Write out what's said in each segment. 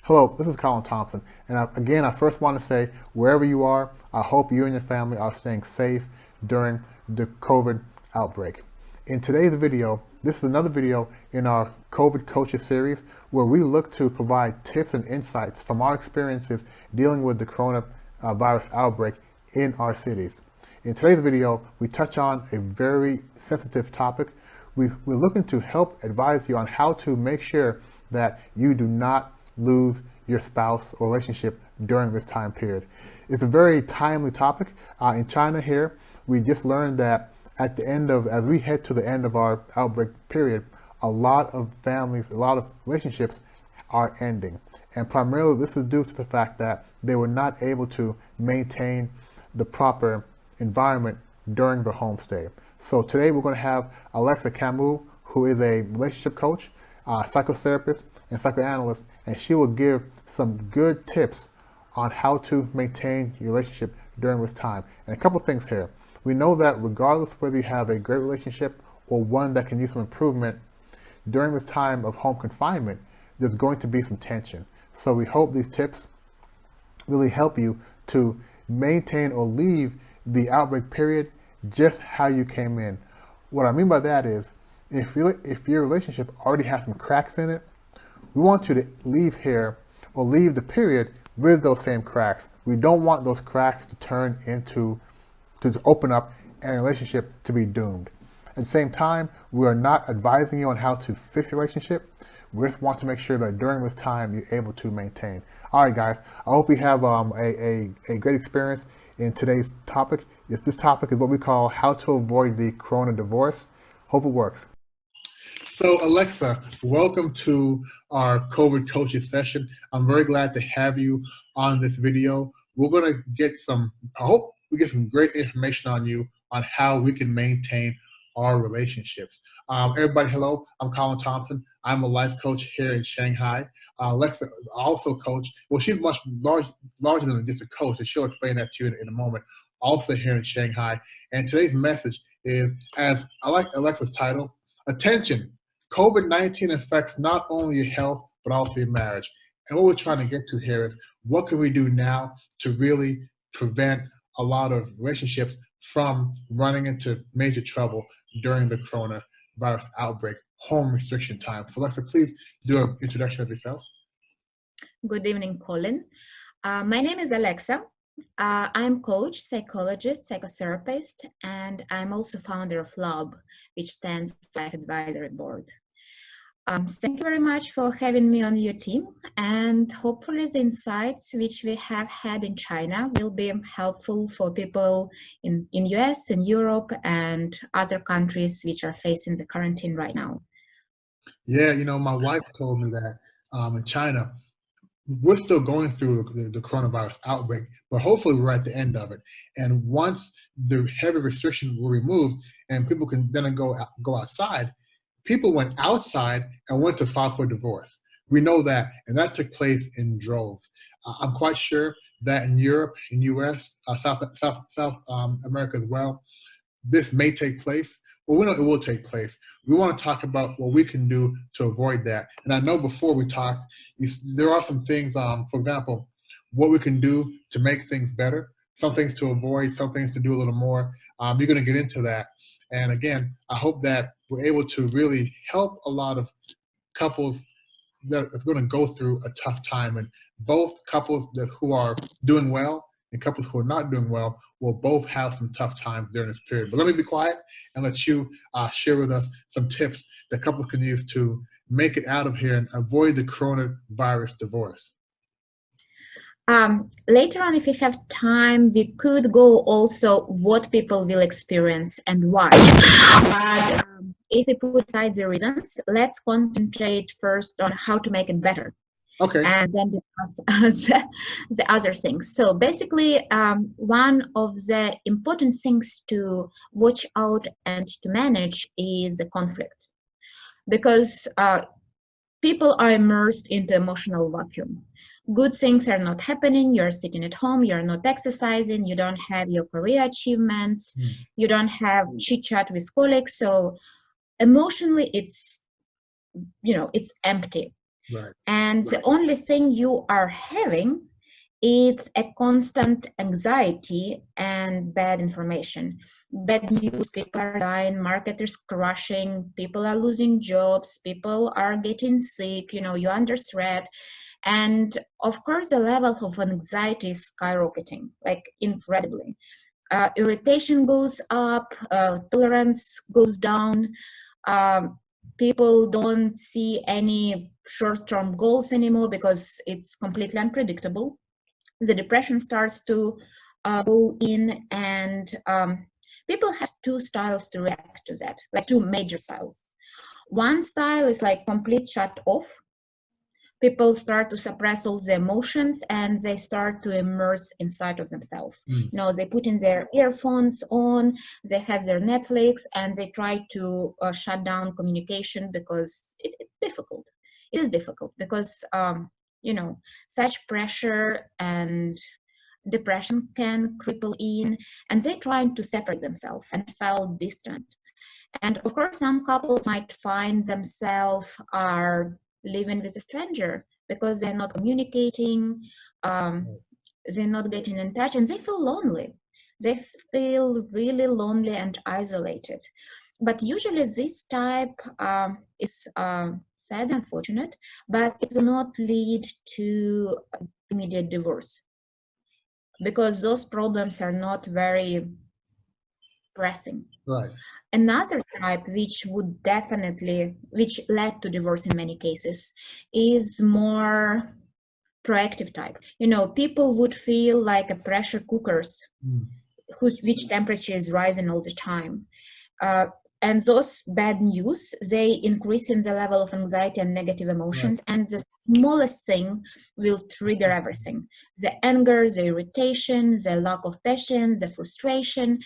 Hello, this is Colin Thompson, and again, I first want to say, wherever you are, I hope you and your family are staying safe during the COVID outbreak. In today's video, this is another video in our COVID Coaches series where we look to provide tips and insights from our experiences dealing with the coronavirus outbreak in our cities. In today's video, we touch on a very sensitive topic. We're looking to help advise you on how to make sure that you do not lose your spouse or relationship during this time period. It's a very timely topic. In China here, we just learned that as we head to the end of our outbreak period, a lot of families, a lot of relationships are ending. And primarily this is due to the fact that they were not able to maintain the proper environment during the homestay. So today we're going to have Alexa Camus, who is a relationship coach, psychotherapist, and psychoanalyst, and she will give some good tips on how to maintain your relationship during this time. And a couple things here. We know that regardless whether you have a great relationship or one that can use some improvement, during this time of home confinement, there's going to be some tension. So we hope these tips really help you to maintain or leave the outbreak period just how you came in. What I mean by that is, if your relationship already has some cracks in it, we want you to leave here or leave the period with those same cracks. We don't want those cracks to turn into, to open up and a relationship to be doomed. At the same time, we are not advising you on how to fix your relationship. We just want to make sure that during this time you're able to maintain. All right, guys, I hope you have a great experience in today's topic. This topic is what we call how to avoid the corona divorce. Hope it works. So Alexa, welcome to our COVID coaches session. I'm very glad to have you on this video. We're going to get I hope we get some great information on you on how we can maintain our relationships. Everybody, hello, I'm Colin Thompson. I'm a life coach here in Shanghai. Alexa also coach, well, she's much larger than just a coach, and she'll explain that to you in a moment, also here in Shanghai. And today's message is, as I like Alexa's title, attention, COVID-19 affects not only your health, but also your marriage. And what we're trying to get to here is, what can we do now to really prevent a lot of relationships from running into major trouble during the coronavirus outbreak, home restriction time. So Alexa, please do an introduction of yourself. Good evening, Colin. My name is Alexa. I'm coach, psychologist, psychotherapist, and I'm also founder of LAB, which stands for Life Advisory Board. Thank you very much for having me on your team, and hopefully the insights which we have had in China will be helpful for people in US and Europe and other countries which are facing the quarantine right now. Yeah, you know, my wife told me that in China, we're still going through the coronavirus outbreak, but hopefully we're at the end of it. And once the heavy restrictions were removed and people can then go outside, people went outside and went to file for divorce. We know that, and that took place in droves. I'm quite sure that in Europe, in US, South America as well, this may take place. Well, we know it will take place. We want to talk about what we can do to avoid that. And I know before we talked, there are some things, for example, what we can do to make things better, some things to avoid, some things to do a little more. You're going to get into that. And again, I hope that we're able to really help a lot of couples that are going to go through a tough time. And both couples who are doing well and couples who are not doing well will both have some tough times during this period. But let me be quiet and let you share with us some tips that couples can use to make it out of here and avoid the coronavirus divorce. Later on, if we have time, we could go also what people will experience and why. But if we put aside the reasons, let's concentrate first on how to make it better. Okay. And then discuss the other things. So basically, one of the important things to watch out and to manage is the conflict. Because people are immersed into emotional vacuum. Good things are not happening, you're sitting at home, you're not exercising, you don't have your career achievements, you don't have chit-chat with colleagues. So emotionally, it's empty. Right. And the only thing you are having is a constant anxiety and bad information. Bad news, people are dying, marketers crashing, people are losing jobs, people are getting sick, you're under threat. And of course, the level of anxiety is skyrocketing, like incredibly. Irritation goes up, tolerance goes down. People don't see any short-term goals anymore because it's completely unpredictable. The depression starts to go in, and people have two styles to react to that, like two major styles. One style is like complete shut off. People start to suppress all the emotions and they start to immerse inside of themselves. They put in their earphones on, they have their Netflix, and they try to shut down communication because it's difficult. It is difficult because such pressure and depression can cripple in, and they're trying to separate themselves and feel distant. And of course, some couples might find themselves are living with a stranger because they're not communicating, they're not getting in touch, and they feel lonely. They feel really lonely and isolated. But usually this type is sad, unfortunate, but it will not lead to immediate divorce because those problems are not very pressing. Right. Another type which led to divorce in many cases is more proactive type. People would feel like a pressure cookers which temperature is rising all the time. And those bad news, they increase in the level of anxiety and negative emotions, right. And the smallest thing will trigger everything. The anger, the irritation, the lack of patience, the frustration.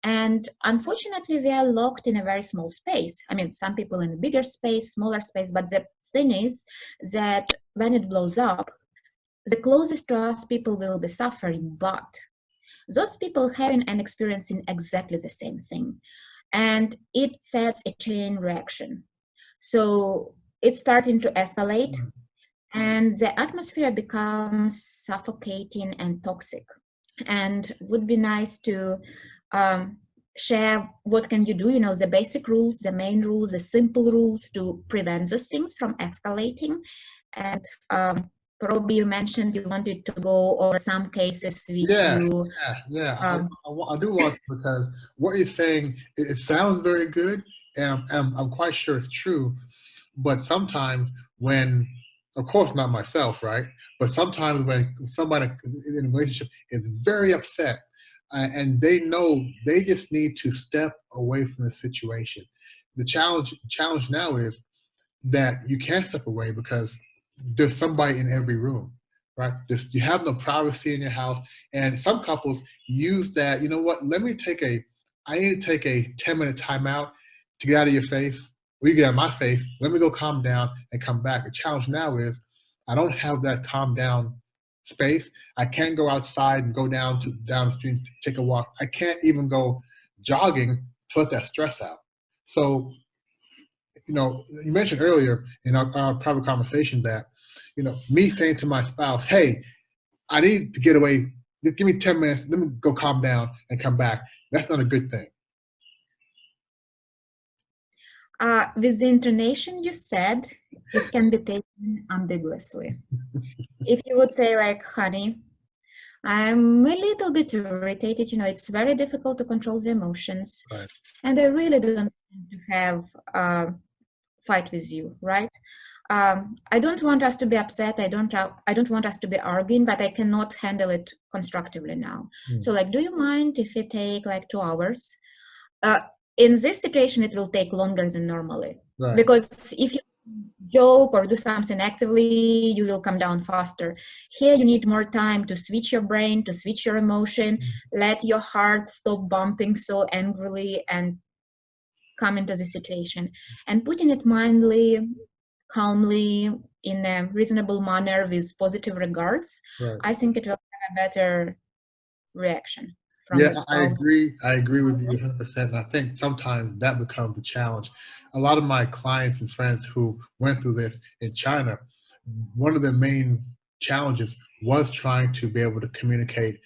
And unfortunately, we are locked in a very small space. I mean, some people in a bigger space, smaller space, but the thing is that when it blows up, the closest to us people will be suffering, but those people having and experiencing exactly the same thing. And it sets a chain reaction. So it's starting to escalate, and the atmosphere becomes suffocating and toxic. And would be nice to share what can you do, the basic rules, the main rules, the simple rules to prevent those things from escalating. And probably you mentioned you wanted to go over some cases which I do want to, because what you're saying, it sounds very good, and I'm quite sure it's true. But sometimes when, of course not myself, right? But sometimes when somebody in a relationship is very upset, and they know they just need to step away from the situation. The challenge now is that you can't step away because there's somebody in every room, right? You have no privacy in your house. And some couples use that, you know what, I need to take a 10-minute timeout to get out of your face. Or you get out of my face, let me go calm down and come back. The challenge now is I don't have that calm down space. I can't go outside and go down the street, take a walk. I can't even go jogging to let that stress out. So, you mentioned earlier in our private conversation that, me saying to my spouse, hey, I need to get away. Just give me 10 minutes. Let me go calm down and come back. That's not a good thing. With the intonation you said, it can be taken ambiguously. If you would say like, honey, I'm a little bit irritated, it's very difficult to control the emotions. Right. And I really don't want to have a fight with you, right? I don't want us to be upset. I don't want us to be arguing, but I cannot handle it constructively now. So like, do you mind if we take like 2 hours? In this situation, it will take longer than normally. Right. Because if you joke or do something actively, you will come down faster. Here, you need more time to switch your brain, to switch your emotion, let your heart stop bumping so angrily and come into the situation. And putting it mildly, calmly, in a reasonable manner with positive regards, right. I think it will have a better reaction. I agree with you 100%. And I think sometimes that becomes the challenge. A lot of my clients and friends who went through this in China, one of the main challenges was trying to be able to communicate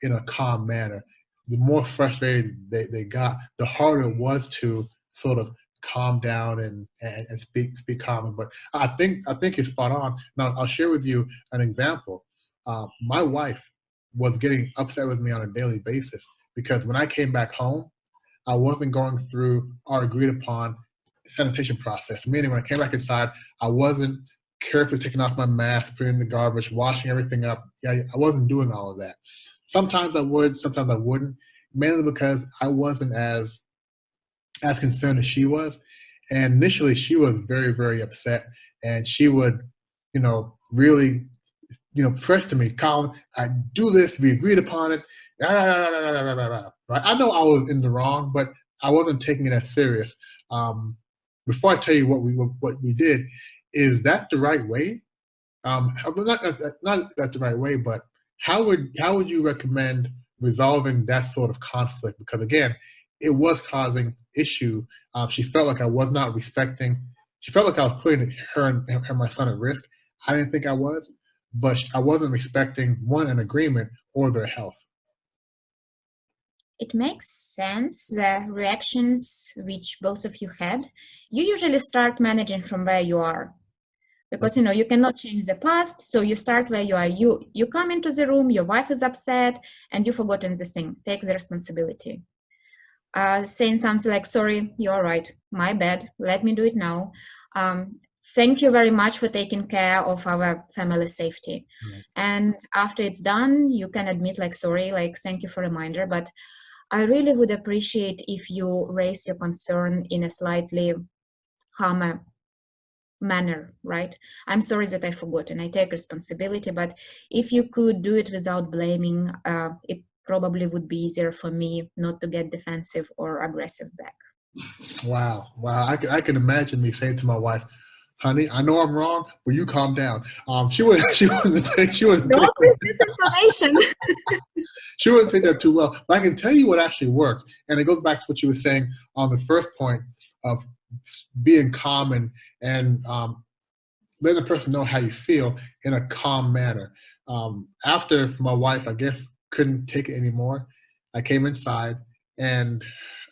in a calm manner. The more frustrated they got, the harder it was to sort of calm down and speak calmly. But I think you're spot on. Now I'll share with you an example. My wife was getting upset with me on a daily basis because when I came back home, I wasn't going through our agreed upon sanitation process. Meaning when I came back inside, I wasn't carefully taking off my mask, putting in the garbage, washing everything up. Yeah, I wasn't doing all of that. Sometimes I would, sometimes I wouldn't, mainly because I wasn't as concerned as she was. And initially she was very, very upset, and she would, really, press to me, Colin, I do this, we agreed upon it. Right? I know I was in the wrong, but I wasn't taking it as serious. Before I tell you what we did, is that the right way? Not that the right way, but how would you recommend resolving that sort of conflict? Because again, it was causing issue. She felt like I was not respecting. She felt like I was putting her and my son at risk. I didn't think I was, but I wasn't respecting an agreement or their health. It makes sense. The reactions which both of you had, you usually start managing from where you are. Because you cannot change the past, so you start where you are. You come into the room, your wife is upset, and you've forgotten this thing. Take the responsibility. Saying something like, "Sorry, you're right. My bad. Let me do it now. Thank you very much for taking care of our family safety." Right. And after it's done, you can admit like, "Sorry, like thank you for reminder, but I really would appreciate if you raise your concern in a slightly calmer manner, right? I'm sorry that I forgot and I take responsibility, but if you could do it without blaming, it probably would be easier for me not to get defensive or aggressive back." Wow. I can imagine me saying to my wife, "Honey, I know I'm wrong, but you calm down." She wouldn't. She wouldn't Don't take miss this information. she wouldn't take that too well. But I can tell you what actually worked, and it goes back to what you were saying on the first point of being calm and letting the person know how you feel in a calm manner. After my wife, I guess, couldn't take it anymore, I came inside and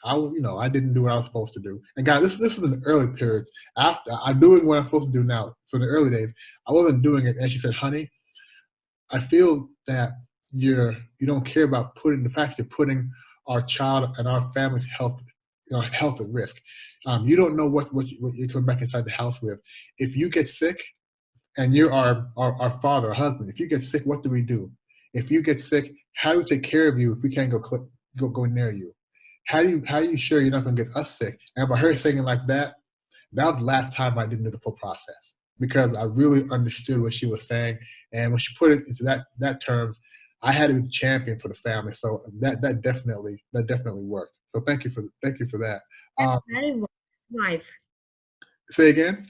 I didn't do what I was supposed to do. And guys, this was in the early periods. After I'm doing what I'm supposed to do now. So in the early days, I wasn't doing it. And she said, "Honey, I feel that you don't care about the fact you're putting our child and our family's health at risk. You don't know what you're coming back inside the house with. If you get sick, and you're our father, our husband, if you get sick, what do we do? If you get sick, how do we take care of you if we can't go near you? How are you sure you're not going to get us sick?" And by her saying it like that, that was the last time I didn't do the full process, because I really understood what she was saying. And when she put it into that terms, I had to be the champion for the family. So that definitely worked. So thank you for that. Very wise wife. Say again.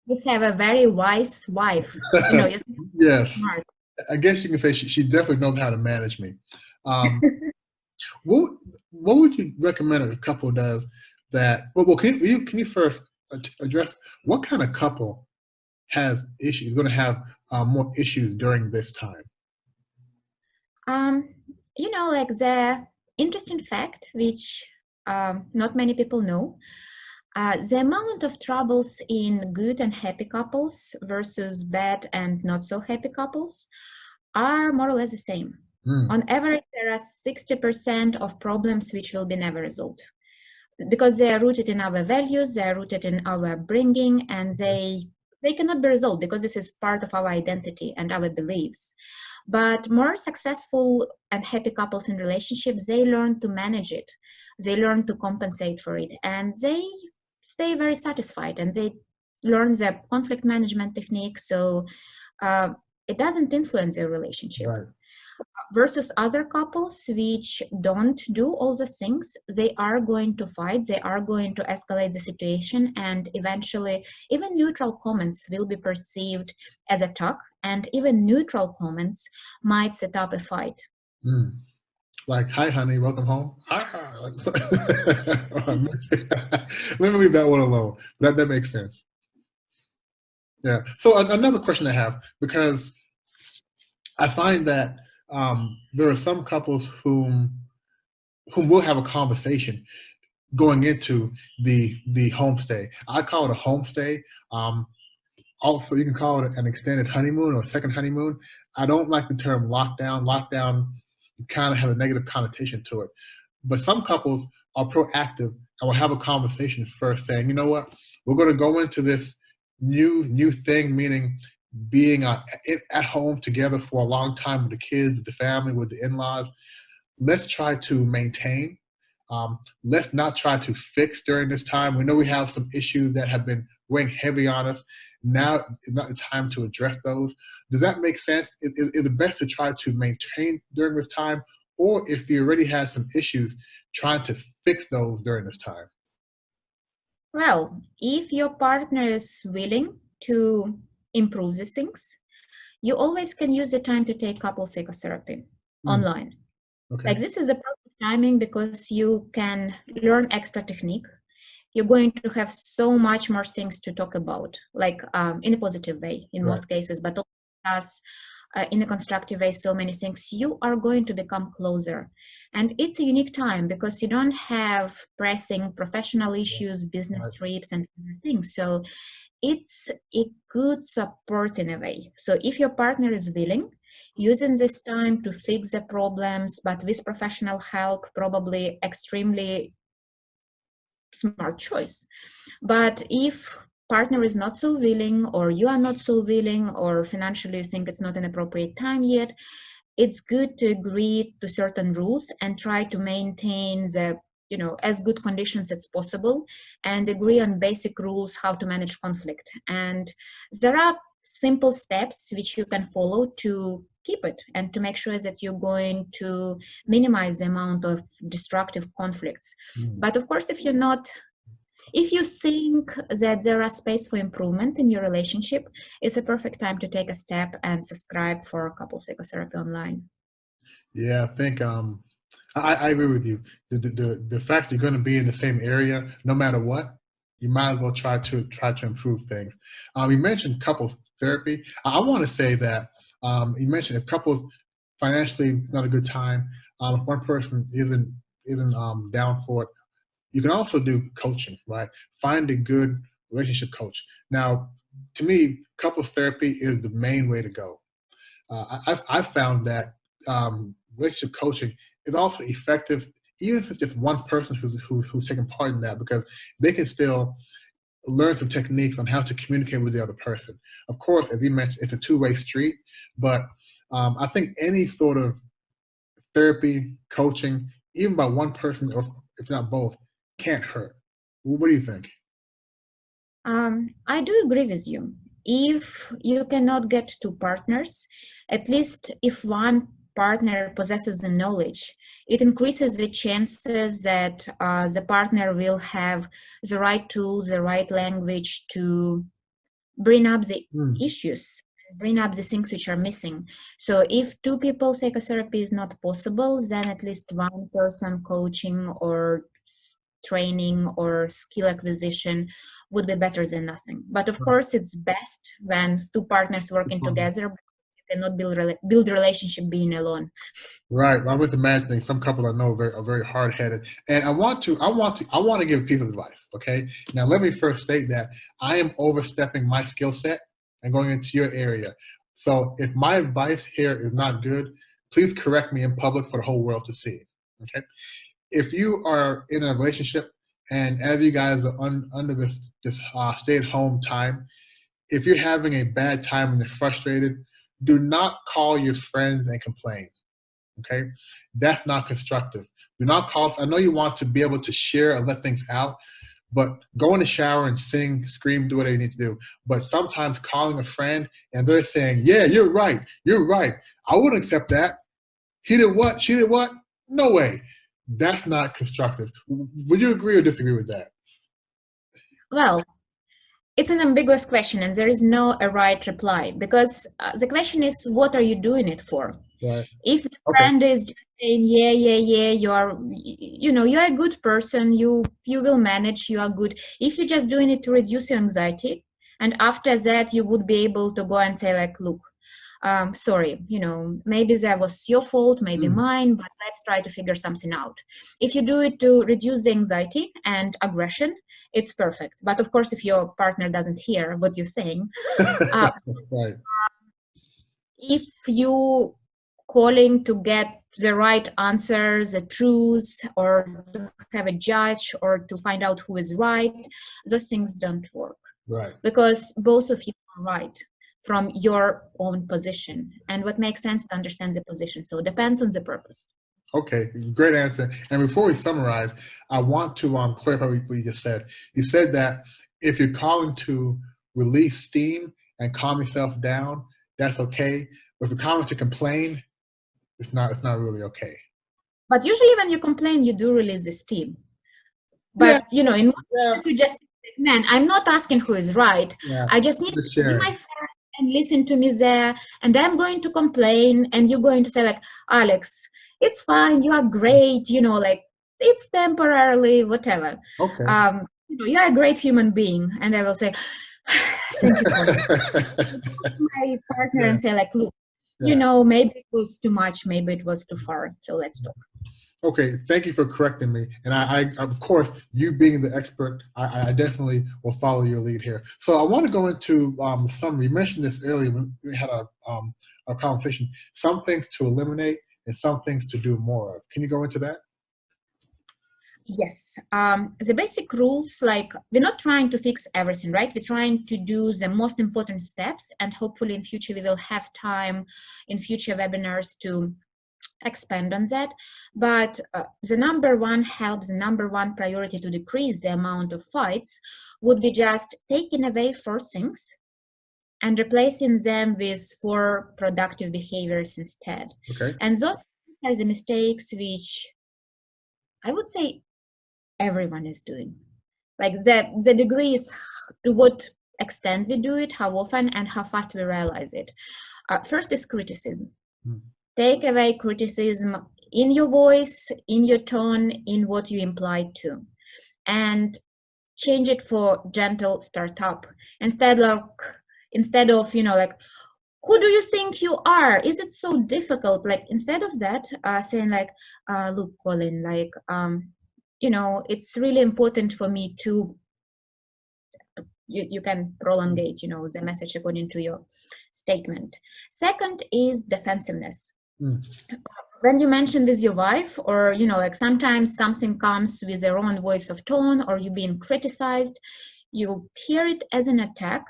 You have a very wise wife. You're Yes, smart. I guess you can say she definitely knows how to manage me. What would you recommend a couple does that? Well, can you first address what kind of couple has issues, going to have more issues during this time? Like the interesting fact, which not many people know, the amount of troubles in good and happy couples versus bad and not so happy couples are more or less the same. On average, there are 60% of problems which will be never resolved, because they are rooted in our values, they are rooted in our bringing, and they cannot be resolved because this is part of our identity and our beliefs. But more successful and happy couples in relationships, they learn to manage it, they learn to compensate for it, and they stay very satisfied, and they learn the conflict management technique, so it doesn't influence their relationship. Right. Versus other couples which don't do all the things, they are going to fight, they are going to escalate the situation, and eventually even neutral comments will be perceived as attack, and even neutral comments might set up a fight. Like, "Hi, honey, welcome home." Let me leave that one alone. That makes sense. Yeah. So another question I have, because I find that there are some couples whom will have a conversation going into the homestay. I call it a homestay. Um, Also, you can call it an extended honeymoon or second honeymoon. I don't like the term lockdown. Lockdown kind of has a negative connotation to it. But some couples are proactive and will have a conversation first, saying, you know what, we're going to go into this new thing, meaning being at home together for a long time with the kids, with the family, with the in-laws. Let's try to maintain. Let's not try to fix during this time. We know we have some issues that have been weighing heavy on us. Now is not the time to address those. Does that make sense? Is it best to try to maintain during this time? Or if you already have some issues, trying to fix those during this time? Well, if your partner is willing to improve these things, you always can use the time to take couple psychotherapy Mm, online. okay. Like this is the perfect timing because you can learn extra technique. You're going to have so much more things to talk about, like in a positive way in Right. most cases, but also in a constructive way, so many things. You are going to become closer. And it's a unique time because you don't have pressing professional issues, business Right. trips, and other things. So it's a good support in a way. So if your partner is willing, using this time to fix the problems, but with professional help, probably extremely smart choice. But if partner is not so willing, or you are not so willing, or financially you think it's not an appropriate time yet, it's good to agree to certain rules and try to maintain the as good conditions as possible, and agree on basic rules how to manage conflict. And there are simple steps which you can follow to keep it and to make sure that you're going to minimize the amount of destructive conflicts. Mm. But of course, if you think that there are space for improvement in your relationship, it's a perfect time to take a step and subscribe for couple psychotherapy online. Yeah, I think I agree with you. The fact you're going to be in the same area, no matter what, you might as well try to improve things. You mentioned couples therapy. I want to say that you mentioned if couples financially not a good time, if one person isn't down for it, you can also do coaching, right? Find a good relationship coach. Now, to me, couples therapy is the main way to go. I've found that relationship coaching is also effective, even if it's just one person who's taking part in that, because they can still learn some techniques on how to communicate with the other person. Of course, as you mentioned, it's a two-way street, but I think any sort of therapy, coaching, even by one person, or if not both, can't hurt. What do you think? I do agree with you. If you cannot get two partners, at least if one partner possesses the knowledge, it increases the chances that the partner will have the right tools, the right language to bring up the Hmm. issues, bring up the things which are missing. So if two people psychotherapy is not possible, then at least one person coaching or training or skill acquisition would be better than nothing. But of course, it's best when two partners working together. You cannot build relationship being alone. Right. I was imagining some couple I know are very hard headed. And I want to give a piece of advice. Okay. Now let me first state that I am overstepping my skill set and going into your area. So if my advice here is not good, please correct me in public for the whole world to see. Okay. If you are in a relationship and as you guys are under this stay at home time, if you're having a bad time and you're frustrated, do not call your friends and complain. Okay, that's not constructive. Do not call. I know you want to be able to share and let things out, but go in the shower and sing, scream, do whatever you need to do. But sometimes calling a friend and they're saying, "Yeah, you're right. You're right. I wouldn't accept that. He did what? She did what? No way." That's not constructive. Would you agree or disagree with that? Well, it's an ambiguous question and there is no a right reply, because the question is, what are you doing it for? Right. If the Okay. friend is just saying, yeah, you're a good person, you will manage, you are good. If you're just doing it to reduce your anxiety And after that, you would be able to go and say like, look, sorry, maybe that was your fault, maybe mine, but let's try to figure something out. If you do it to reduce the anxiety and aggression, it's perfect. But of course, if your partner doesn't hear what you're saying, Right. if you calling to get the right answer, the truth, or to have a judge, or to find out who is right, those things don't work. Right. Because both of you are right from your own position, and what makes sense to understand the position. So it depends on the purpose. Okay, great answer. And before we summarize, I want to clarify what you just said. You said that if you're calling to release steam and calm yourself down, that's okay. But if you're calling to complain, it's not really okay. But usually when you complain, you do release the steam. But in one sense, you just, man, I'm not asking who is right. Yeah. I just need to be my friend and listen to me there. And I'm going to complain, and you're going to say like, Alex, it's fine, you are great, like it's temporarily, whatever. Okay. You're a great human being. And I will say, thank you for my partner and say like, look, maybe it was too much, maybe it was too far. So let's talk. Okay, thank you for correcting me. And I of course, you being the expert, I definitely will follow your lead here. So I want to go into some, you mentioned this earlier when we had a conversation, some things to eliminate and some things to do more of. Can you go into that? Yes. The basic rules, like we're not trying to fix everything, right? We're trying to do the most important steps, and hopefully in future we will have time in future webinars to expand on that. But the number one priority to decrease the amount of fights would be just taking away 4 things and replacing them with 4 productive behaviors instead. Okay. And those are the mistakes which I would say everyone is doing. Like the degree is to what extent we do it, how often, and how fast we realize it. First is criticism. Take away criticism in your voice, in your tone, in what you imply to, and change it for gentle startup. Instead of like, who do you think you are? Is it so difficult? Like, instead of that, saying like, look, Colin, like, it's really important for me to, you can prolongate, the message according to your statement. Second is defensiveness. When you mention with your wife, or like sometimes something comes with their own voice of tone, or you being criticized, you hear it as an attack,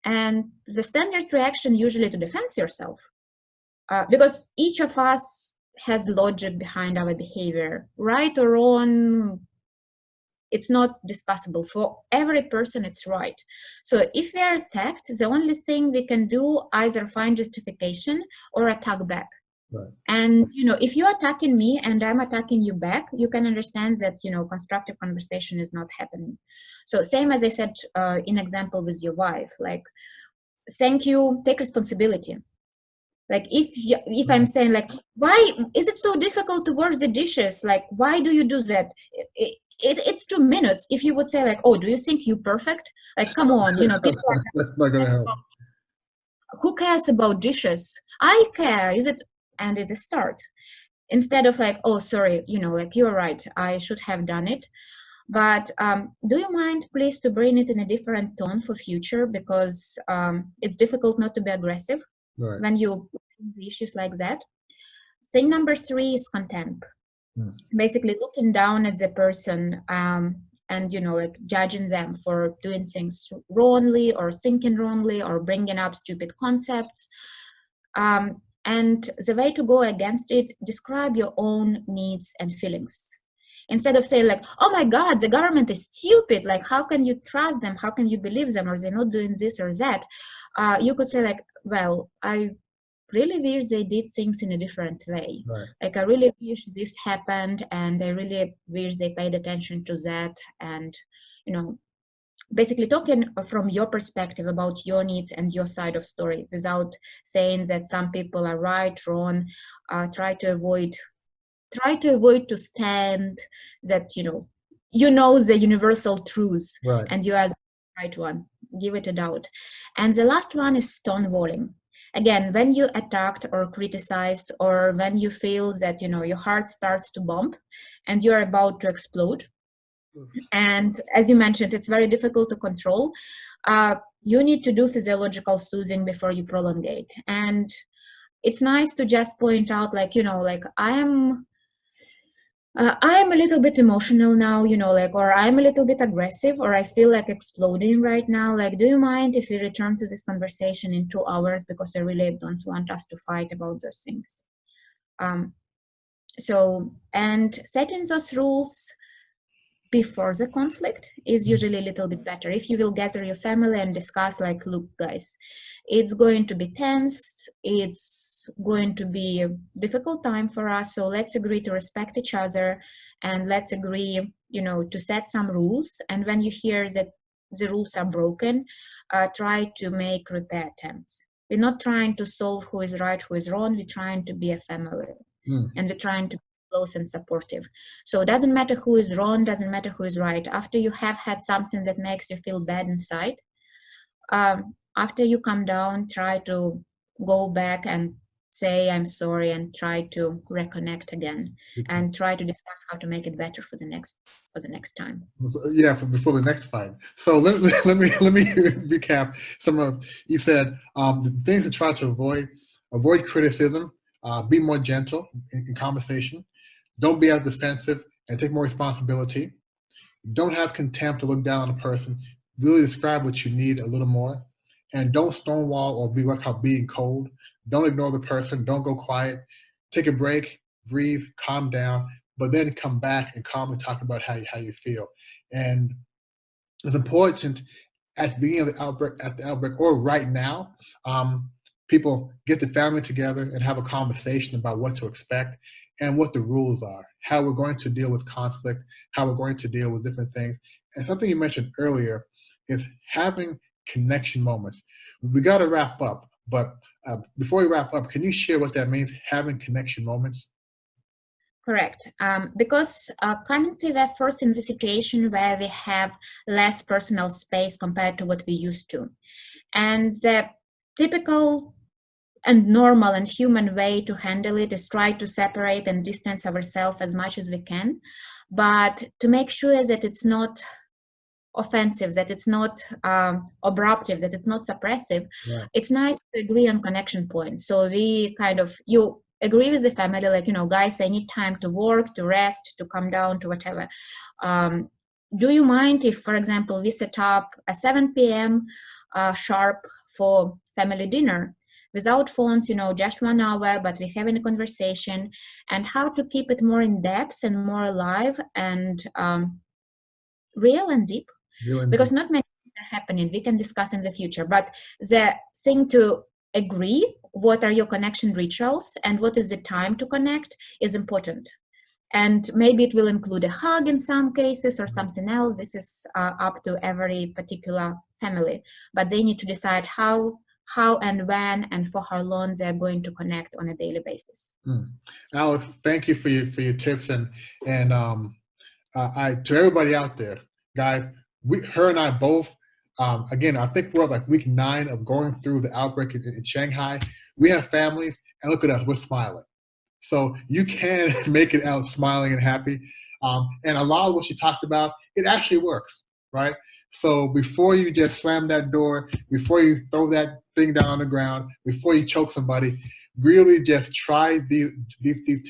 and the standard reaction usually to defend yourself, because each of us has logic behind our behavior, right or wrong. It's not discussable. For every person, it's right. So if we are attacked, the only thing we can do either find justification or attack back. Right. And if you're attacking me and I'm attacking you back, you can understand that constructive conversation is not happening. So same as I said in example with your wife, like, thank you, take responsibility. Like if I'm saying like, why is it so difficult to wash the dishes? Like, why do you do that? It's 2 minutes. If you would say like, oh, do you think you're perfect? Like, come on, people are that's not gonna help. Who cares about dishes? I care. Is it? And it's a start. Instead of like, oh, sorry, like, you're right, I should have done it. But do you mind, please, to bring it in a different tone for future? Because it's difficult not to be aggressive when you issues like that. Thing number 3 is contempt. Basically looking down at the person and like judging them for doing things wrongly, or thinking wrongly, or bringing up stupid concepts. And the way to go against it, describe your own needs and feelings. Instead of saying like, oh my God, the government is stupid, like, how can you trust them? How can you believe them? Or they're not doing this or that. You could say like, well, I really wish they did things in a different way. Right. Like, I really wish this happened, and I really wish they paid attention to that. And, basically talking from your perspective about your needs and your side of story, without saying that some people are right, wrong. Try to avoid to stand that, the universal truth. Right. And you as right one. Give it a doubt. And the last one is stonewalling. Again, when you attacked or criticized, or when you feel that, you know, your heart starts to bump and you're about to explode, and as you mentioned, it's very difficult to control. You need to do physiological soothing before you prolongate. And it's nice to just point out, like, you know, like, I am a little bit emotional now, you know, like, or I'm a little bit aggressive, or I feel like exploding right now. Like, do you mind if we return to this conversation in 2 hours, because I really don't want us to fight about those things. And setting those rules before the conflict is usually a little bit better. If you will gather your family and discuss, like, look, guys, it's going to be tense, it's going to be a difficult time for us, so let's agree to respect each other, and let's agree, you know, to set some rules. And when you hear that the rules are broken, try to make repair attempts. We're not trying to solve who is right, who is wrong. We're trying to be a family, and we're trying to close and supportive. So it doesn't matter who is wrong, doesn't matter who is right. After you have had something that makes you feel bad inside, after you come down, try to go back and say I'm sorry, and try to reconnect again, and try to discuss how to make it better for the next time. Yeah, before the next fight. So let me recap some of, you said the things to try to avoid criticism, be more gentle in conversation, don't be as defensive, and take more responsibility. Don't have contempt or look down on a person. Really describe what you need a little more, and don't stonewall or be what called being cold. Don't ignore the person. Don't go quiet. Take a break, breathe, calm down, but then come back and calmly talk about how you feel. And it's important at the beginning of the outbreak, or right now, people get the family together and have a conversation about what to expect and what the rules are, how we're going to deal with conflict, how we're going to deal with different things. And something you mentioned earlier is having connection moments. We got to wrap up, but before we wrap up, can you share what that means, having connection moments? Correct. Because currently we're first in the situation where we have less personal space compared to what we used to. And the typical and normal and human way to handle it is try to separate and distance ourselves as much as we can, but to make sure that it's not offensive, that it's not abruptive, that it's not suppressive. Yeah. It's nice to agree on connection points. So we kind of, you agree with the family, like, you know, guys, I need time to work, to rest, to come down, to whatever. Do you mind if, for example, we set up a 7 p.m. Sharp for family dinner? Without phones, you know, just 1 hour, but we're having a conversation, and how to keep it more in depth and more alive and real and deep. Because not many things are happening. We can discuss in the future, but the thing to agree what are your connection rituals and what is the time to connect is important. And maybe it will include a hug in some cases or something else. This is up to every particular family, but they need to decide how and when and for how long they're going to connect on a daily basis. Alex, thank you for your tips, and I to everybody out there, guys, her and I both, again, I think we're like week 9 of going through the outbreak in Shanghai. We have families, and look at us, we're smiling. So you can make it out smiling and happy. And a lot of what you talked about, it actually works, right? So before you just slam that door, before you throw that thing down on the ground, before you choke somebody, really just try these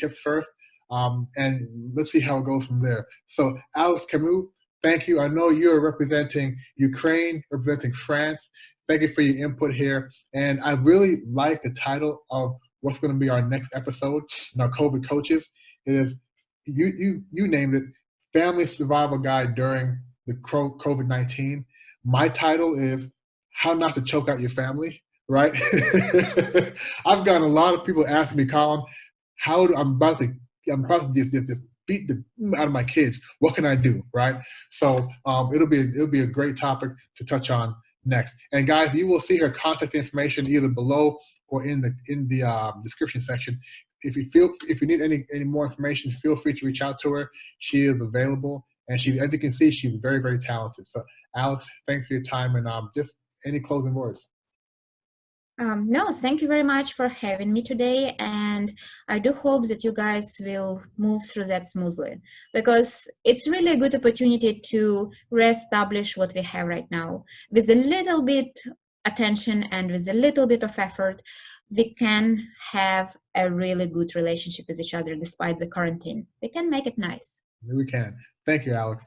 tips first, and let's see how it goes from there. So Alex Camus, thank you. I know you're representing Ukraine, representing France. Thank you for your input here. And I really like the title of what's going to be our next episode in our COVID coaches. It is, you named it, Family Survival Guide During the COVID-19. My title is How Not to Choke Out Your Family, right? I've gotten a lot of people asking me, Colin, I'm about to beat the out of my kids. What can I do, right? So it'll be a great topic to touch on next. And guys, you will see her contact information either below or in the description section. If you need any more information, feel free to reach out to her. She is available, And she, as you can see, she's very, very talented. So Alex, thanks for your time, and just any closing words. No, thank you very much for having me today, and I do hope that you guys will move through that smoothly, because it's really a good opportunity to reestablish what we have right now. With a little bit attention and with a little bit of effort, we can have a really good relationship with each other despite the quarantine. We can make it nice. We can. Thank you, Alex.